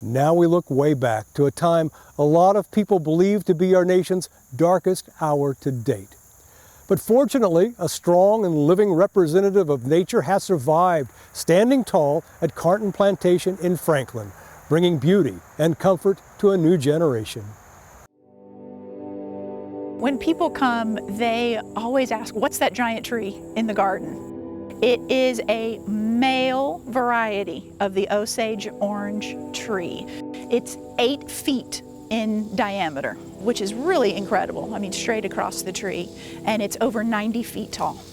Now we look way back to a time a lot of people believe to be our nation's darkest hour to date. But fortunately, a strong and living representative of nature has survived, standing tall at Carnton Plantation in Franklin, bringing beauty and comfort to a new generation. When people come, they always ask, what's that giant tree in the garden? It is a male variety of the Osage orange tree. It's 8 feet in diameter, which is really incredible. I mean, straight across the tree, and it's over 90 feet tall.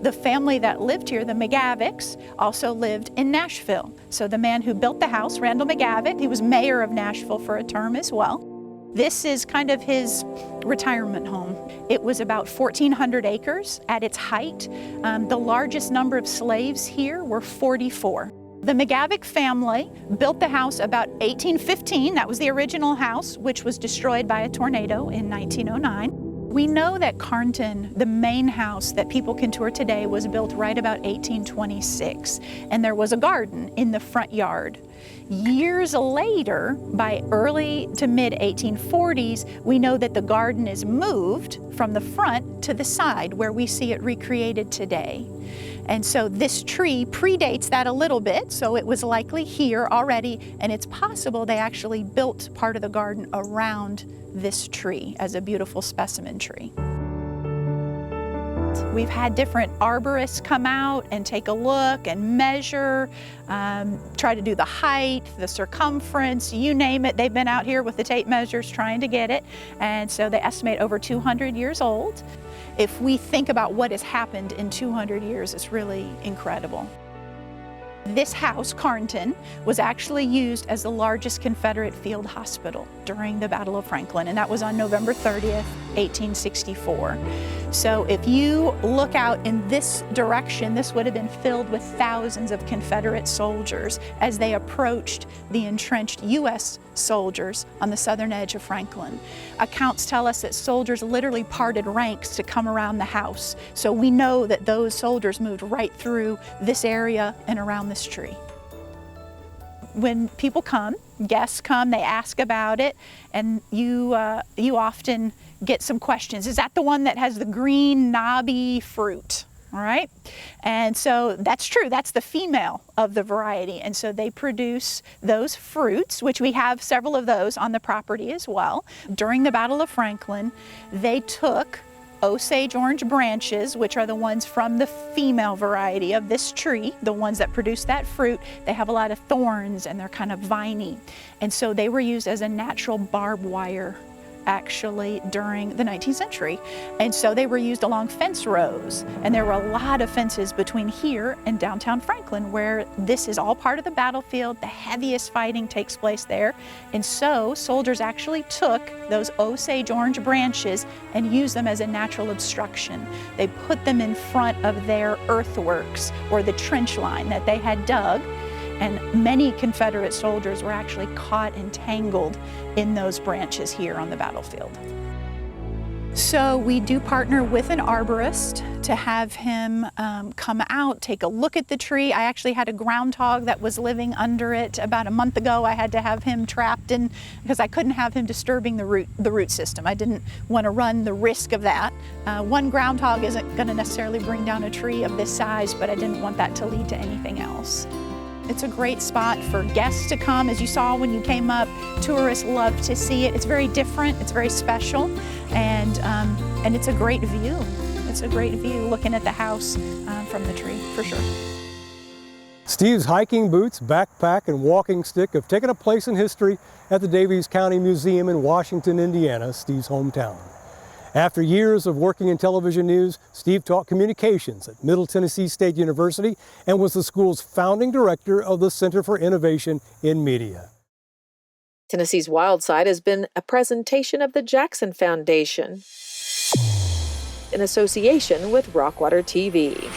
The family that lived here, the McGavics, also lived in Nashville. So the man who built the house, Randall McGavick, he was mayor of Nashville for a term as well. This is kind of his retirement home. It was about 1,400 acres at its height. The largest number of slaves here were 44. The McGavick family built the house about 1815. That was the original house, which was destroyed by a tornado in 1909. We know that Carnton, the main house that people can tour today, was built right about 1826, and there was a garden in the front yard. Years later, by early to mid 1840s, we know that the garden is moved from the front to the side where we see it recreated today. And so this tree predates that a little bit, so it was likely here already, and it's possible they actually built part of the garden around this tree as a beautiful specimen tree. We've had different arborists come out and take a look and measure, try to do the height, the circumference, you name it. They've been out here with the tape measures trying to get it, and so they estimate over 200 years old. If we think about what has happened in 200 years, it's really incredible. This house, Carnton, was actually used as the largest Confederate field hospital during the Battle of Franklin, and that was on November 30th, 1864. So if you look out in this direction, this would have been filled with thousands of Confederate soldiers as they approached the entrenched U.S. soldiers on the southern edge of Franklin. Accounts tell us that soldiers literally parted ranks to come around the house. So we know that those soldiers moved right through this area and around this tree. When people come, guests come, they ask about it, and you often get some questions. Is that the one that has the green knobby fruit? All right, and so that's true. That's the female of the variety, and so they produce those fruits, which we have several of those on the property as well. During the Battle of Franklin, they took Osage orange branches, which are the ones from the female variety of this tree, the ones that produce that fruit. They have a lot of thorns and they're kind of viney, and so they were used as a natural barbed wire actually during the 19th century. And so they were used along fence rows. And there were a lot of fences between here and downtown Franklin where this is all part of the battlefield. The heaviest fighting takes place there. And so soldiers actually took those Osage orange branches and used them as a natural obstruction. They put them in front of their earthworks or the trench line that they had dug. And many Confederate soldiers were actually caught and tangled in those branches here on the battlefield. So we do partner with an arborist to have him come out, take a look at the tree. I actually had a groundhog that was living under it about a month ago. I had to have him trapped in because I couldn't have him disturbing the root system. I didn't want to run the risk of that. One groundhog isn't going to necessarily bring down a tree of this size, but I didn't want that to lead to anything else. It's a great spot for guests to come. As you saw when you came up, tourists love to see it. It's very different, it's very special, and it's a great view. It's a great view looking at the house from the tree, for sure. Steve's hiking boots, backpack, and walking stick have taken a place in history at the Daviess County Museum in Washington, Indiana, Steve's hometown. After years of working in television news, Steve taught communications at Middle Tennessee State University and was the school's founding director of the Center for Innovation in Media. Tennessee's Wild Side has been a presentation of the Jackson Foundation in association with Rockwater TV.